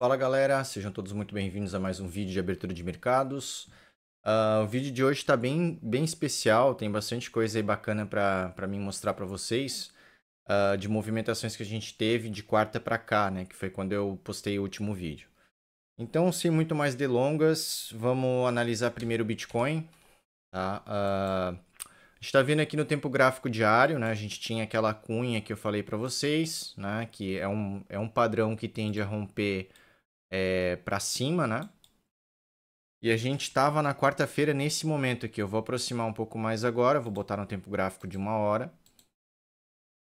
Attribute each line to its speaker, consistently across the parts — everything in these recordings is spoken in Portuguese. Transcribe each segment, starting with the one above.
Speaker 1: Fala galera, sejam todos muito bem-vindos a mais um vídeo de abertura de mercados. O vídeo de hoje está bem especial, tem bastante coisa aí bacana para mim mostrar para vocês, de movimentações que a gente teve de quarta para cá, né, que foi quando eu postei o último vídeo. Então, sem muito mais delongas, vamos analisar primeiro o Bitcoin. Tá? A gente está vendo aqui no tempo gráfico diário, né, a gente tinha aquela cunha que eu falei para vocês, né, que é um padrão que tende a romper para cima, né? E a gente estava na quarta-feira nesse momento aqui. Eu vou aproximar um pouco mais agora, vou botar no tempo gráfico de 1 hora.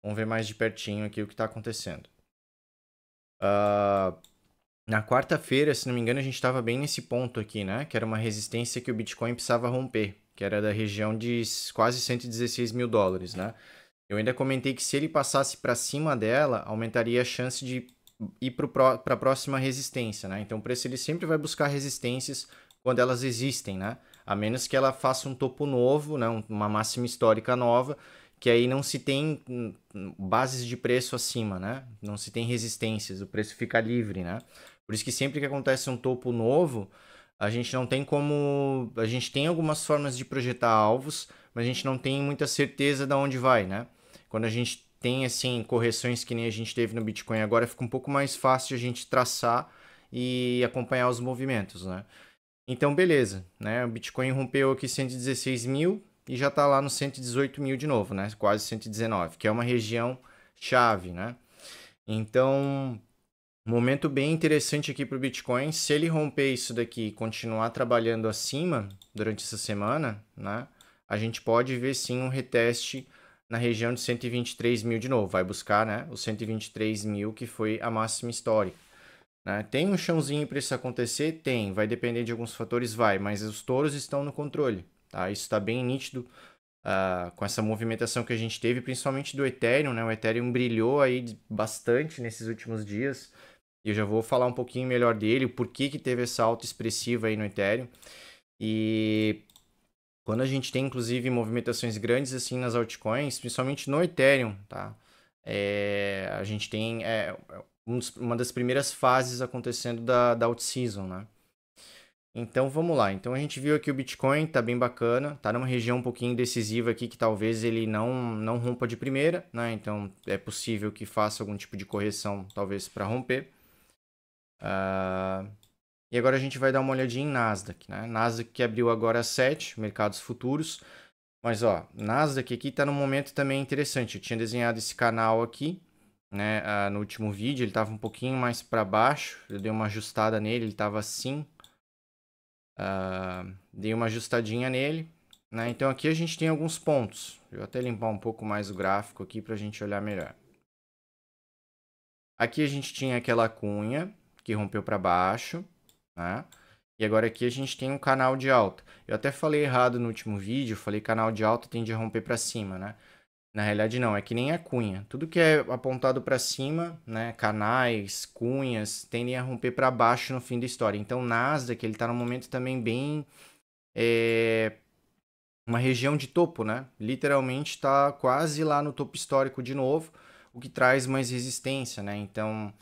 Speaker 1: Vamos ver mais de pertinho aqui o que está acontecendo. Na quarta-feira, se não me engano, a gente estava bem nesse ponto aqui, né? Que era uma resistência que o Bitcoin precisava romper, que era da região de quase 116 mil dólares, né? Eu ainda comentei que se ele passasse para cima dela, aumentaria a chance de ir para a próxima resistência, né? Então o preço ele sempre vai buscar resistências quando elas existem, né? A menos que ela faça um topo novo, né? Uma máxima histórica nova, que aí não se tem bases de preço acima, né? Não se tem resistências, o preço fica livre, né? Por isso que sempre que acontece um topo novo, a gente não tem como... A gente tem algumas formas de projetar alvos, mas a gente não tem muita certeza de onde vai, né? Quando a gente tem assim correções que nem a gente teve no Bitcoin agora, fica um pouco mais fácil de a gente traçar e acompanhar os movimentos, né? Então, beleza, né? O Bitcoin rompeu aqui 116 mil e já está lá no 118 mil de novo, né? Quase 119, que é uma região chave, né? Então, momento bem interessante aqui para o Bitcoin. Se ele romper isso daqui e continuar trabalhando acima durante essa semana, né? A gente pode ver sim um reteste na região de 123 mil de novo. Vai buscar, né? Os 123 mil que foi a máxima histórica. Né? Tem um chãozinho para isso acontecer? Tem. Vai depender de alguns fatores? Vai. Mas os touros estão no controle. Tá? Isso está bem nítido com essa movimentação que a gente teve, principalmente do Ethereum. Né? O Ethereum brilhou aí bastante nesses últimos dias. E eu já vou falar um pouquinho melhor dele, o porquê que teve essa alta expressiva aí no Ethereum. E quando a gente tem, inclusive, movimentações grandes assim nas altcoins, principalmente no Ethereum, tá? A gente tem uma das primeiras fases acontecendo da alt-season, né? Então vamos lá. Então a gente viu aqui o Bitcoin, tá bem bacana, tá numa região um pouquinho decisiva aqui que talvez ele não rompa de primeira, né? Então é possível que faça algum tipo de correção, talvez para romper. E agora a gente vai dar uma olhadinha em Nasdaq, né? Nasdaq que abriu agora às 7, mercados futuros. Mas ó, Nasdaq aqui está num momento também interessante. Eu tinha desenhado esse canal aqui, né? No último vídeo ele estava um pouquinho mais para baixo. Eu dei uma ajustada nele, ele estava assim. Dei uma ajustadinha nele, né? Então aqui a gente tem alguns pontos. Eu vou até limpar um pouco mais o gráfico aqui para a gente olhar melhor. Aqui a gente tinha aquela cunha que rompeu para baixo, né? E agora aqui a gente tem um canal de alta. Eu até falei errado no último vídeo, falei canal de alta tende a romper para cima, né? Na realidade não, é que nem a cunha. Tudo que é apontado para cima, né, canais, cunhas, tendem a romper para baixo no fim da história. Então, o Nasdaq, ele está num momento também bem uma região de topo, né? Literalmente está quase lá no topo histórico de novo, o que traz mais resistência, né? Então,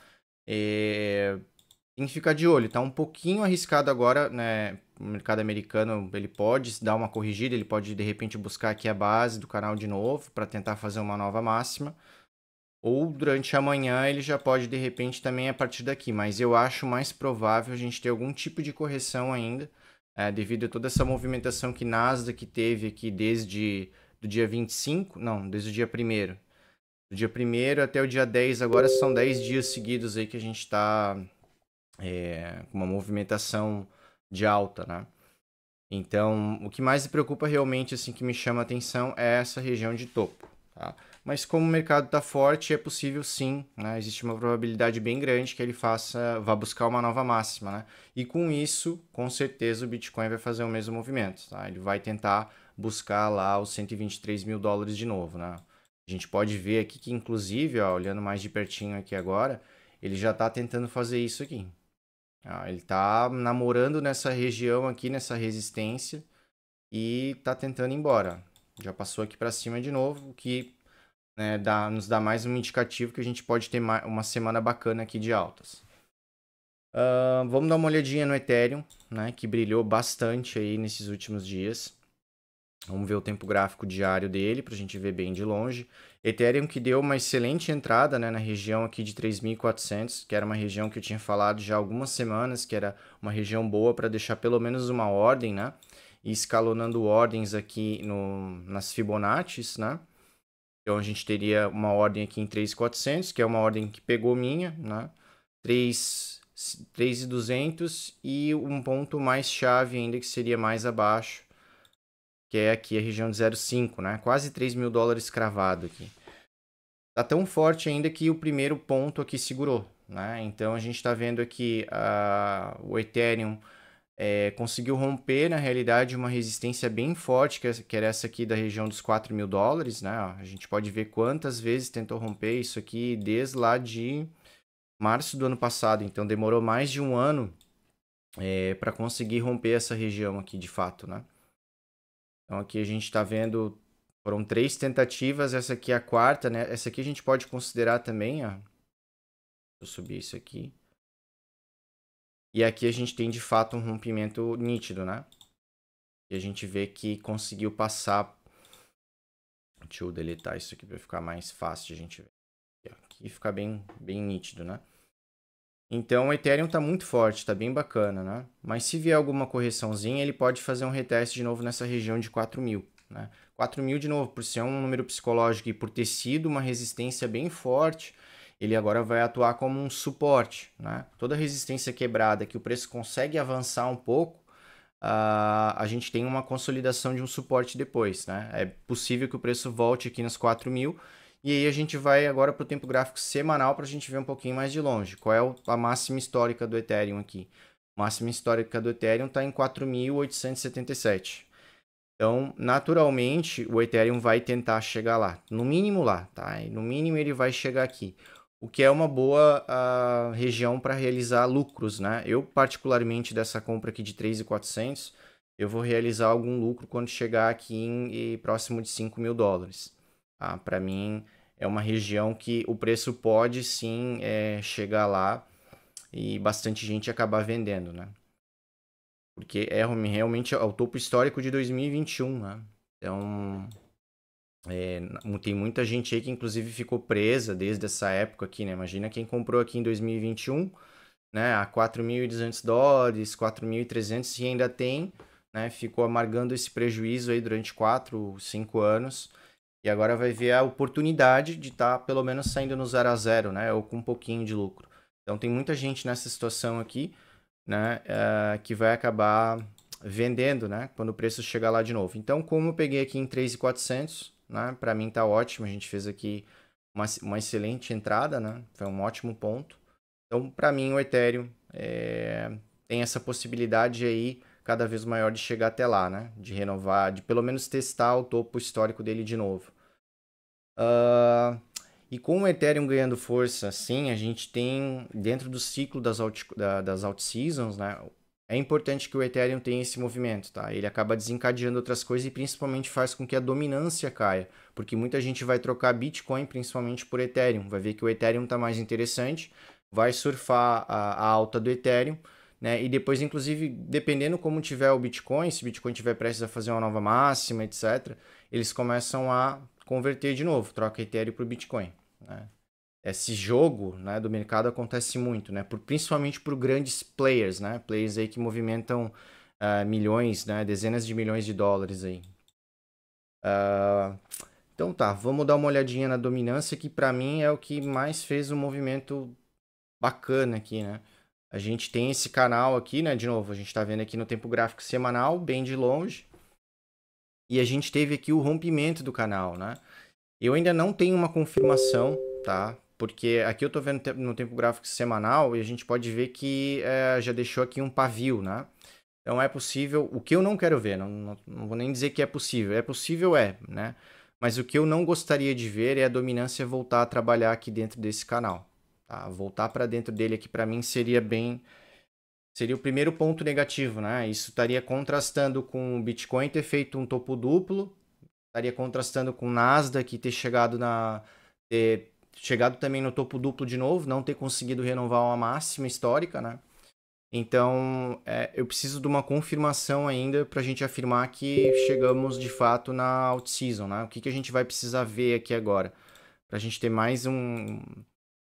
Speaker 1: tem que ficar de olho. Tá um pouquinho arriscado agora, né? O mercado americano, ele pode dar uma corrigida, ele pode de repente buscar aqui a base do canal de novo para tentar fazer uma nova máxima. Ou durante a manhã ele já pode de repente também a partir daqui, mas eu acho mais provável a gente ter algum tipo de correção ainda, devido a toda essa movimentação que Nasdaq teve aqui desde do dia 25, não, desde o dia 1º. Do dia 1º até o dia 10, agora são 10 dias seguidos aí que a gente está com uma movimentação de alta, né? Então, o que mais me preocupa realmente, assim, que me chama a atenção é essa região de topo, tá? Mas como o mercado está forte, é possível sim, né? Existe uma probabilidade bem grande que ele vá buscar uma nova máxima, né? E com isso, com certeza, o Bitcoin vai fazer o mesmo movimento, tá? Ele vai tentar buscar lá os 123 mil dólares de novo, né? A gente pode ver aqui que, inclusive, ó, olhando mais de pertinho aqui agora, ele já está tentando fazer isso aqui. Ele está namorando nessa região aqui, nessa resistência, e está tentando ir embora. Já passou aqui para cima de novo, o que né, nos dá mais um indicativo que a gente pode ter uma semana bacana aqui de altas. Vamos dar uma olhadinha no Ethereum, né, que brilhou bastante aí nesses últimos dias. Vamos ver o tempo gráfico diário dele para a gente ver bem de longe. Ethereum que deu uma excelente entrada, né, na região aqui de 3.400, que era uma região que eu tinha falado já há algumas semanas, que era uma região boa para deixar pelo menos uma ordem, né? E escalonando ordens aqui nas Fibonaccis, né? Então a gente teria uma ordem aqui em 3.400, que é uma ordem que pegou minha, né? 3.200 e um ponto mais chave ainda que seria mais abaixo, que é aqui a região de 0,5, né? Quase 3 mil dólares cravado aqui. Tá tão forte ainda que o primeiro ponto aqui segurou, né? Então a gente está vendo aqui o Ethereum conseguiu romper, na realidade, uma resistência bem forte, que era essa aqui da região dos 4 mil dólares, né? A gente pode ver quantas vezes tentou romper isso aqui desde lá de março do ano passado. Então demorou mais de um ano para conseguir romper essa região aqui de fato, né? Então aqui a gente está vendo, foram 3 tentativas, essa aqui é a quarta, né? Essa aqui a gente pode considerar também, ó. Deixa eu subir isso aqui. E aqui a gente tem de fato um rompimento nítido, né? E a gente vê que conseguiu passar. Deixa eu deletar isso aqui para ficar mais fácil de a gente ver. Aqui fica bem nítido, né? Então o Ethereum está muito forte, está bem bacana, né? Mas se vier alguma correçãozinha, ele pode fazer um reteste de novo nessa região de 4 mil, né? 4 mil de novo, por ser um número psicológico e por ter sido uma resistência bem forte, ele agora vai atuar como um suporte, né? Toda resistência quebrada que o preço consegue avançar um pouco, a gente tem uma consolidação de um suporte depois, né? É possível que o preço volte aqui nos 4 mil. E aí a gente vai agora para o tempo gráfico semanal para a gente ver um pouquinho mais de longe. Qual é a máxima histórica do Ethereum aqui? A máxima histórica do Ethereum está em 4.877. Então, naturalmente, o Ethereum vai tentar chegar lá. No mínimo lá, tá? E no mínimo ele vai chegar aqui. O que é uma boa região para realizar lucros, né? Eu, particularmente, dessa compra aqui de 3.400, eu vou realizar algum lucro quando chegar aqui próximo de 5 mil dólares. Tá? Para mim, é uma região que o preço pode sim chegar lá e bastante gente acabar vendendo, né? Porque é realmente o topo histórico de 2021, né? Então, tem muita gente aí que inclusive ficou presa desde essa época aqui, né? Imagina quem comprou aqui em 2021, né? A 4.200 dólares, 4.300 e ainda tem, né? Ficou amargando esse prejuízo aí durante 4, 5 anos. E agora vai ver a oportunidade de estar pelo menos saindo no 0 a 0, né? Ou com um pouquinho de lucro. Então tem muita gente nessa situação aqui, né? Que vai acabar vendendo, né? Quando o preço chegar lá de novo. Então, como eu peguei aqui em 3.400, né? Para mim tá ótimo. A gente fez aqui uma excelente entrada, né? Foi um ótimo ponto. Então, para mim, o Ethereum tem essa possibilidade aí cada vez maior de chegar até lá, né? De renovar, de pelo menos testar o topo histórico dele de novo. E com o Ethereum ganhando força, assim, a gente tem, dentro do ciclo das out-seasons, né? É importante que o Ethereum tenha esse movimento, tá? Ele acaba desencadeando outras coisas e principalmente faz com que a dominância caia. Porque muita gente vai trocar Bitcoin principalmente por Ethereum. Vai ver que o Ethereum está mais interessante, vai surfar a alta do Ethereum, né? E depois, inclusive, dependendo como tiver o Bitcoin, se o Bitcoin tiver prestes a fazer uma nova máxima, etc., eles começam a converter de novo, troca Ethereum por Bitcoin, né? Esse jogo, né, do mercado acontece muito, né? Principalmente por grandes players, né? Players aí que movimentam milhões, né? Dezenas de milhões de dólares aí. Então tá, vamos dar uma olhadinha na dominância, que para mim é o que mais fez um movimento bacana aqui, né? A gente tem esse canal aqui, né? De novo, a gente tá vendo aqui no tempo gráfico semanal, bem de longe. E a gente teve aqui o rompimento do canal, né? Eu ainda não tenho uma confirmação, tá? Porque aqui eu tô vendo no tempo gráfico semanal e a gente pode ver que já deixou aqui um pavio, né? Então é possível, o que eu não quero ver, não vou nem dizer que é possível né? Mas o que eu não gostaria de ver é a dominância voltar a trabalhar aqui dentro desse canal, tá? Voltar para dentro dele aqui para mim seria o primeiro ponto negativo, né? Isso estaria contrastando com o Bitcoin ter feito um topo duplo, estaria contrastando com o Nasdaq ter chegado também no topo duplo de novo, não ter conseguido renovar uma máxima histórica, né? Então, eu preciso de uma confirmação ainda para a gente afirmar que chegamos de fato na out-season, né? O que que a gente vai precisar ver aqui agora? Para a gente ter mais um...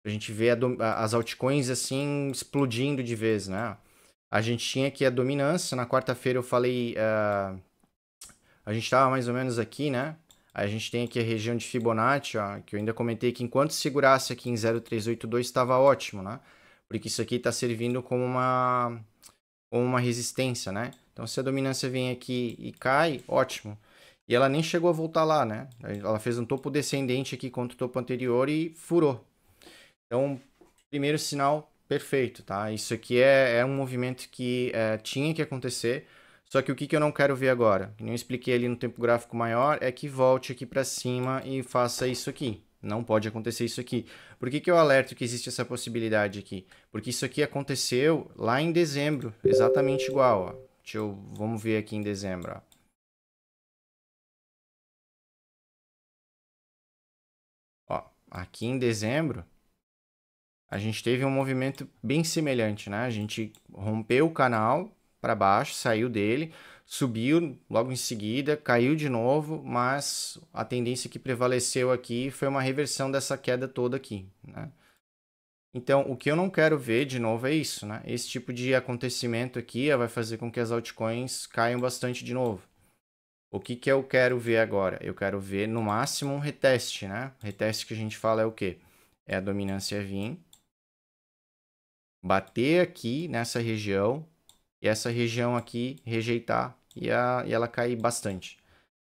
Speaker 1: Pra gente ver as altcoins assim explodindo de vez, né? A gente tinha aqui a dominância. Na quarta-feira eu falei... a gente estava mais ou menos aqui, né? A gente tem aqui a região de Fibonacci, ó, que eu ainda comentei que enquanto segurasse aqui em 0,382 estava ótimo, né? Porque isso aqui está servindo como uma resistência, né? Então, se a dominância vem aqui e cai, ótimo. E ela nem chegou a voltar lá, né? Ela fez um topo descendente aqui contra o topo anterior e furou. Então, primeiro sinal perfeito, tá? Isso aqui é um movimento que tinha que acontecer. Só que o que eu não quero ver agora, que nem eu expliquei ali no tempo gráfico maior, é que volte aqui para cima e faça isso aqui. Não pode acontecer isso aqui. Por que eu alerto que existe essa possibilidade aqui? Porque isso aqui aconteceu lá em dezembro, exatamente igual, ó. Vamos ver aqui em dezembro, ó. Ó, aqui em dezembro, a gente teve um movimento bem semelhante, né? A gente rompeu o canal para baixo, saiu dele, subiu logo em seguida, caiu de novo, mas a tendência que prevaleceu aqui foi uma reversão dessa queda toda aqui, né? Então, o que eu não quero ver de novo é isso, né? Esse tipo de acontecimento aqui vai fazer com que as altcoins caiam bastante de novo. O que eu quero ver agora? Eu quero ver no máximo um reteste, né? Reteste que a gente fala é o quê? É a dominância vir, bater aqui nessa região e essa região aqui rejeitar e ela cair bastante,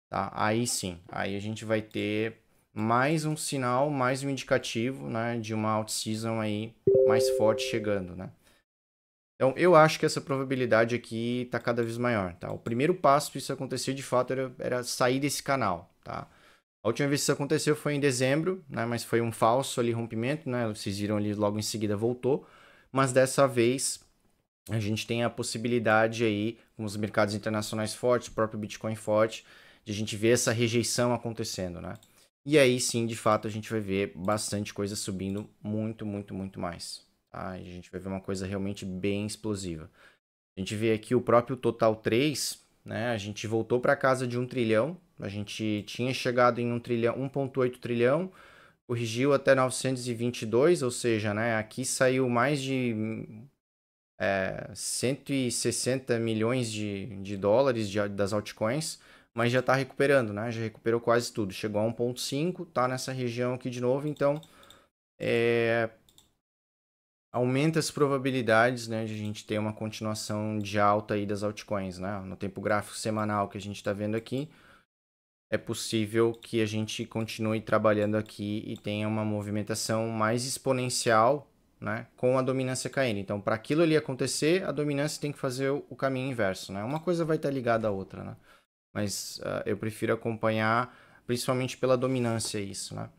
Speaker 1: tá? Aí sim, aí a gente vai ter mais um sinal, mais um indicativo, né, de uma out-season aí mais forte chegando, né? Então, eu acho que essa probabilidade aqui está cada vez maior, tá? O primeiro passo para isso acontecer, de fato, era sair desse canal, tá? A última vez que isso aconteceu foi em dezembro, né? Mas foi um falso ali rompimento, né? Vocês viram ali, logo em seguida voltou. Mas dessa vez, a gente tem a possibilidade aí, com os mercados internacionais fortes, o próprio Bitcoin forte, de a gente ver essa rejeição acontecendo, né? E aí sim, de fato, a gente vai ver bastante coisa subindo muito, muito, muito mais. Tá? E a gente vai ver uma coisa realmente bem explosiva. A gente vê aqui o próprio Total 3, né? A gente voltou para casa de 1 trilhão. A gente tinha chegado em 1 trilhão, 1,8 trilhão, corrigiu até 922, ou seja, né? Aqui saiu mais de 160 milhões de dólares das altcoins, mas já está recuperando, né? Já recuperou quase tudo. Chegou a 1,5, está nessa região aqui de novo, então aumenta as probabilidades, né, de a gente ter uma continuação de alta aí das altcoins, né? No tempo gráfico semanal que a gente está vendo aqui, é possível que a gente continue trabalhando aqui e tenha uma movimentação mais exponencial, né, com a dominância caindo. Então, para aquilo ali acontecer, a dominância tem que fazer o caminho inverso, né? Uma coisa vai estar ligada à outra, né? Mas eu prefiro acompanhar principalmente pela dominância isso, né?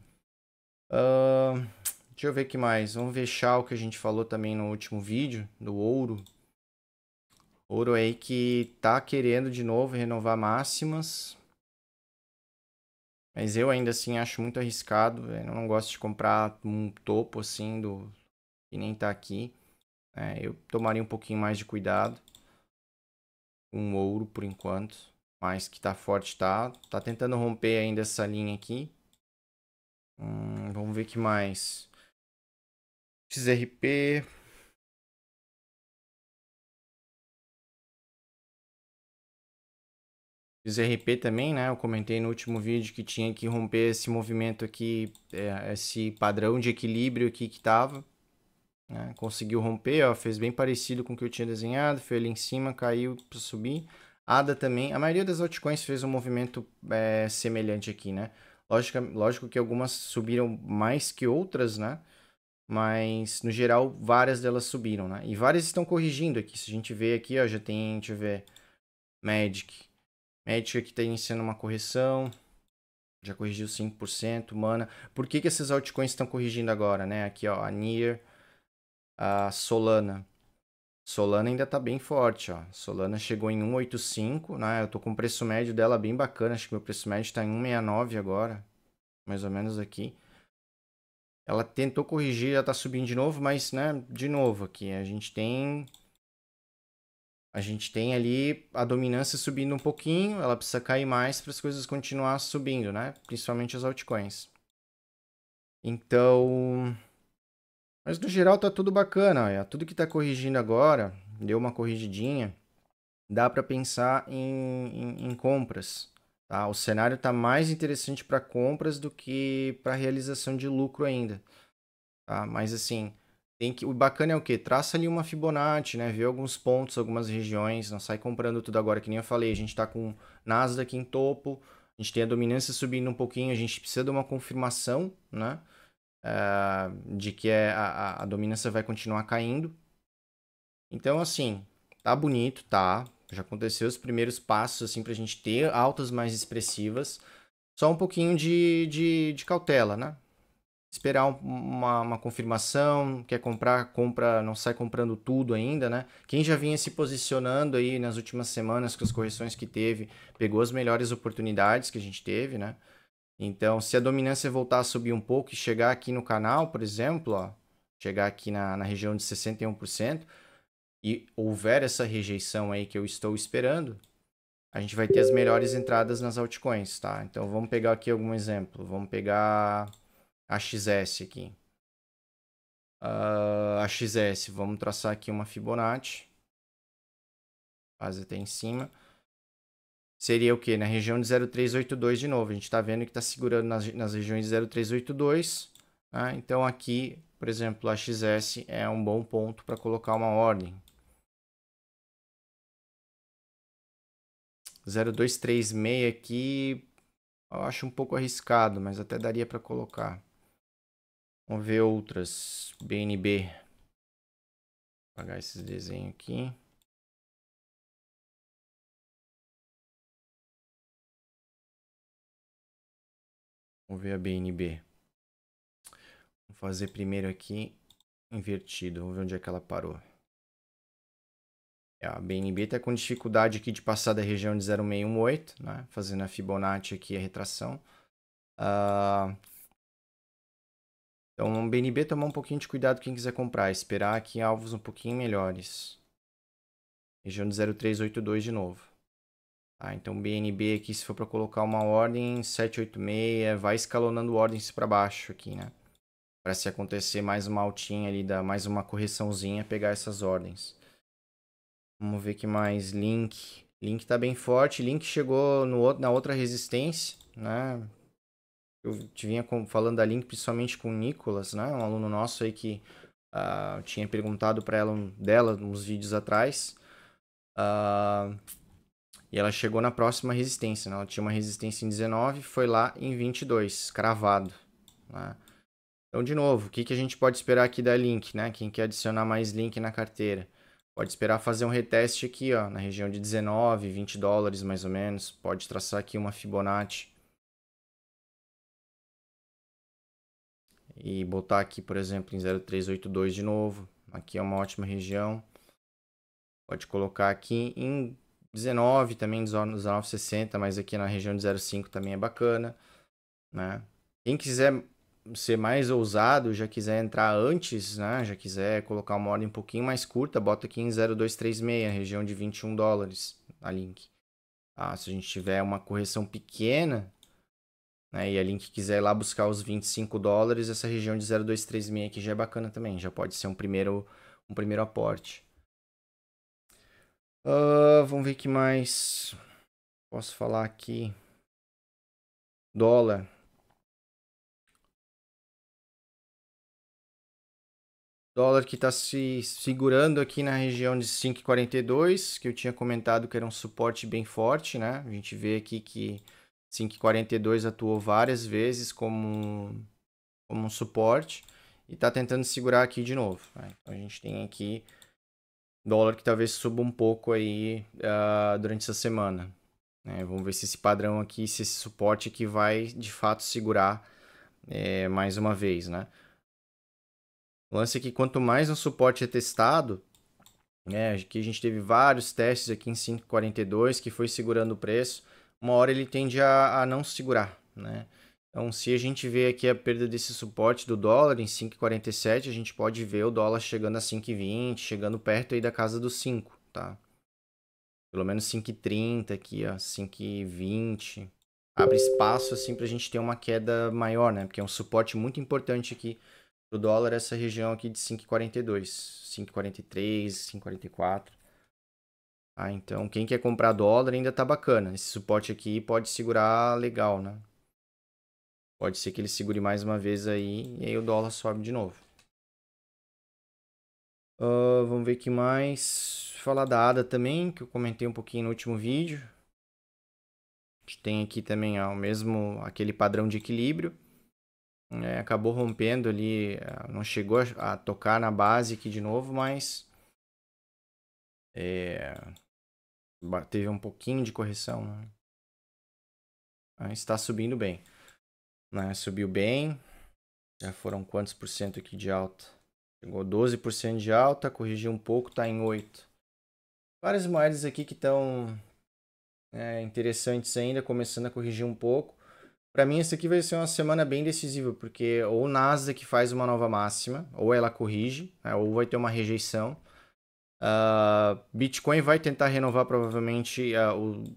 Speaker 1: Deixa eu ver o que mais. Vamos fechar o que a gente falou também no último vídeo do ouro. Ouro aí que tá querendo de novo renovar máximas. Mas eu ainda assim acho muito arriscado. Eu não gosto de comprar um topo assim do que nem tá aqui. Eu tomaria um pouquinho mais de cuidado com o ouro por enquanto. Mas que tá forte, tá. Tá tentando romper ainda essa linha aqui. Vamos ver o que mais. XRP. XRP também, né? Eu comentei no último vídeo que tinha que romper esse movimento aqui, esse padrão de equilíbrio aqui que tava. Né? Conseguiu romper, ó, fez bem parecido com o que eu tinha desenhado, foi ali em cima, caiu para subir. ADA também, a maioria das altcoins fez um movimento semelhante aqui, né? Lógico que algumas subiram mais que outras, né? Mas, no geral, várias delas subiram, né? E várias estão corrigindo aqui. Se a gente vê aqui, ó, já tem, deixa eu ver, Magic. Magic aqui está iniciando uma correção. Já corrigiu 5%, Mana. Por que essas altcoins estão corrigindo agora, né? Aqui, ó, a Nier, a Solana. Solana ainda tá bem forte, ó. Solana chegou em 1,85, né? Eu tô com o preço médio dela bem bacana. Acho que meu preço médio tá em 1,69 agora. Mais ou menos aqui. Ela tentou corrigir, já tá subindo de novo, mas, né, de novo aqui, a gente tem a gente tem ali a dominância subindo um pouquinho, ela precisa cair mais para as coisas continuar subindo, né? Principalmente as altcoins. Então, mas no geral tá tudo bacana, olha. Tudo que tá corrigindo agora, deu uma corrigidinha, dá para pensar em compras, tá? O cenário tá mais interessante para compras do que para realização de lucro ainda, tá? Mas assim, o bacana é o quê? Traça ali uma Fibonacci, né? Vê alguns pontos, algumas regiões, não sai comprando tudo agora, que nem eu falei, a gente tá com Nasdaq em topo, a gente tem a dominância subindo um pouquinho, a gente precisa de uma confirmação, né? De que a dominância vai continuar caindo. Então, assim, tá bonito, tá? Já aconteceu os primeiros passos, assim, pra gente ter altas mais expressivas. Só um pouquinho de cautela, né? Esperar uma confirmação, quer comprar, compra, não sai comprando tudo ainda, né? Quem já vinha se posicionando aí nas últimas semanas com as correções que teve, pegou as melhores oportunidades que a gente teve, né? Então, se a dominância voltar a subir um pouco e chegar aqui no canal, por exemplo, ó, chegar aqui na região de 61%, e houver essa rejeição aí que eu estou esperando, a gente vai ter as melhores entradas nas altcoins, tá? Então, vamos pegar aqui algum exemplo. Vamos pegar a XS aqui. A XS, vamos traçar aqui uma Fibonacci. Quase até em cima. Seria o quê? Na região de 0,382 de novo. A gente está vendo que está segurando nas regiões de 0,382. Tá? Então aqui, por exemplo, a XS é um bom ponto para colocar uma ordem. 0,236 aqui, eu acho um pouco arriscado, mas até daria para colocar. Vamos ver outras. BNB. Vou apagar esses desenhos aqui. Vamos ver a BNB. Vou fazer primeiro aqui invertido. Vamos ver onde é que ela parou. A BNB está com dificuldade aqui de passar da região de 0,618, né? Fazendo a Fibonacci aqui a retração. Então, o BNB tomar um pouquinho de cuidado quem quiser comprar. Esperar aqui alvos um pouquinho melhores. Região de 0,382 de novo. Tá, então, BNB aqui, se for para colocar uma ordem, 786, vai escalonando ordens para baixo aqui, né? Para se acontecer mais uma altinha ali, mais uma correçãozinha, pegar essas ordens. Vamos ver que mais. Link. Link tá bem forte. Link chegou na outra resistência, né? Eu te vinha falando da Link principalmente com o Nicolas, né? Um aluno nosso aí que tinha perguntado para dela uns vídeos atrás. E ela chegou na próxima resistência, né? Ela tinha uma resistência em 19, foi lá em 22, cravado, né? Então, de novo, o que a gente pode esperar aqui da Link, né? Quem quer adicionar mais Link na carteira? Pode esperar fazer um reteste aqui, ó, na região de 19, 20 dólares mais ou menos. Pode traçar aqui uma Fibonacci. E botar aqui, por exemplo, em 0,382 de novo. Aqui é uma ótima região. Pode colocar aqui em 19 também, 19,60, mas aqui na região de 0,5 também é bacana, né? Quem quiser ser mais ousado, já quiser entrar antes, né? Já quiser colocar uma ordem um pouquinho mais curta, bota aqui em 0,236, região de 21 dólares, a Link. Se a gente tiver uma correção pequena, né, e a Link quiser ir lá buscar os 25 dólares, essa região de 0,236 aqui já é bacana também, já pode ser um primeiro aporte. Vamos ver o que mais posso falar aqui. Dólar. Dólar que está se segurando aqui na região de 5,42, que eu tinha comentado que era um suporte bem forte, né? A gente vê aqui que 5,42 atuou várias vezes como um suporte e está tentando segurar aqui de novo, né? Então a gente tem aqui dólar que talvez suba um pouco aí durante essa semana, né? Vamos ver se esse padrão aqui, se esse suporte aqui vai de fato segurar mais uma vez, né? O lance é que quanto mais um suporte é testado, que a gente teve vários testes aqui em 5,42 que foi segurando o preço, uma hora ele tende a não segurar, né? Então, se a gente vê aqui a perda desse suporte do dólar em 5,47, a gente pode ver o dólar chegando a 5,20, chegando perto aí da casa dos 5, tá? Pelo menos 5,30 aqui, ó, 5,20. Abre espaço assim pra gente ter uma queda maior, né? Porque é um suporte muito importante aqui pro dólar, essa região aqui de 5,42, 5,43, 5,44. Ah, então quem quer comprar dólar ainda tá bacana. Esse suporte aqui pode segurar legal, né? Pode ser que ele segure mais uma vez aí e aí o dólar sobe de novo. Vamos ver o que mais. Falar da ADA também, que eu comentei um pouquinho no último vídeo. A gente tem aqui também ó, o mesmo, aquele padrão de equilíbrio. Acabou rompendo ali, não chegou a tocar na base aqui de novo, mas teve um pouquinho de correção, né? Está subindo bem, né? Subiu bem, já foram quantos por cento aqui de alta? Chegou 12% de alta, corrigiu um pouco, está em 8%. Várias moedas aqui que estão interessantes ainda, começando a corrigir um pouco. Para mim, essa aqui vai ser uma semana bem decisiva, porque ou o Nasdaq faz uma nova máxima, ou ela corrige, né, ou vai ter uma rejeição. Bitcoin vai tentar renovar provavelmente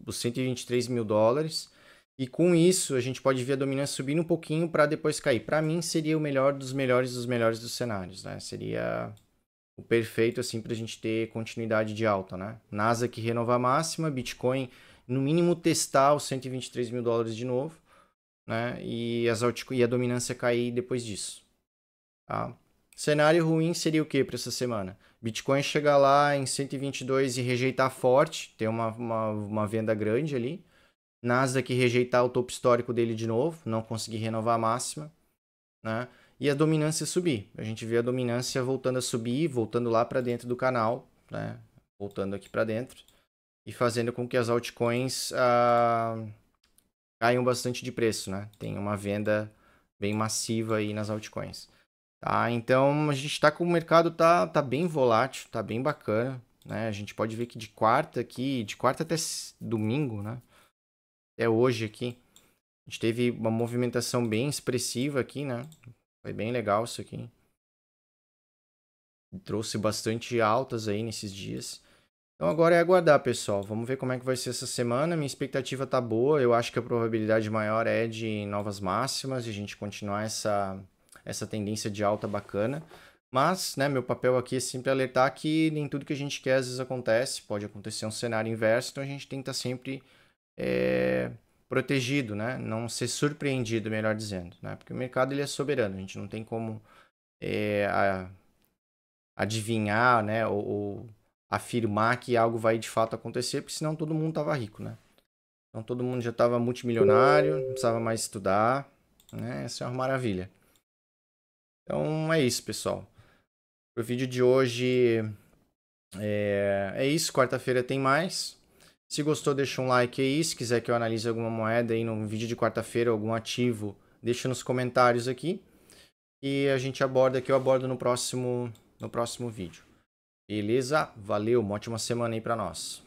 Speaker 1: os 123 mil dólares. E com isso, a gente pode ver a dominância subindo um pouquinho para depois cair. Para mim, seria o melhor dos melhores dos cenários, né? Seria o perfeito assim para a gente ter continuidade de alta, né? Nasdaq renovar a máxima, Bitcoin no mínimo testar os 123 mil dólares de novo, né? E a dominância cair depois disso. Tá? Cenário ruim seria o que para essa semana? Bitcoin chegar lá em 122 e rejeitar forte, ter uma venda grande ali. Nasdaq rejeitar o topo histórico dele de novo, não conseguir renovar a máxima, né? E a dominância subir. A gente vê a dominância voltando a subir, voltando lá para dentro do canal, né? Voltando aqui para dentro e fazendo com que as altcoins caiam bastante de preço, né? Tem uma venda bem massiva aí nas altcoins. Tá? Então a gente está com o mercado tá bem volátil, tá bem bacana, né? A gente pode ver que de quarta até domingo, né? Até hoje aqui, a gente teve uma movimentação bem expressiva aqui, né? Foi bem legal isso aqui. Trouxe bastante altas aí nesses dias. Então agora é aguardar, pessoal. Vamos ver como é que vai ser essa semana. Minha expectativa tá boa. Eu acho que a probabilidade maior é de novas máximas e a gente continuar essa tendência de alta bacana. Mas, né, meu papel aqui é sempre alertar que nem tudo que a gente quer às vezes acontece. Pode acontecer um cenário inverso, então a gente tem que estar sempre protegido, né? Não ser surpreendido, melhor dizendo, né? Porque o mercado ele é soberano, a gente não tem como adivinhar, né? Ou afirmar que algo vai de fato acontecer, porque senão todo mundo tava rico, né? Então todo mundo já estava multimilionário, não precisava mais estudar, né? Essa é uma maravilha. Então é isso, pessoal. O vídeo de hoje é isso. Quarta-feira tem mais. Se gostou, deixa um like aí. Se quiser que eu analise alguma moeda aí no vídeo de quarta-feira, algum ativo, deixa nos comentários aqui. E a gente aborda aqui, eu abordo no próximo vídeo. Beleza? Valeu, uma ótima semana aí pra nós.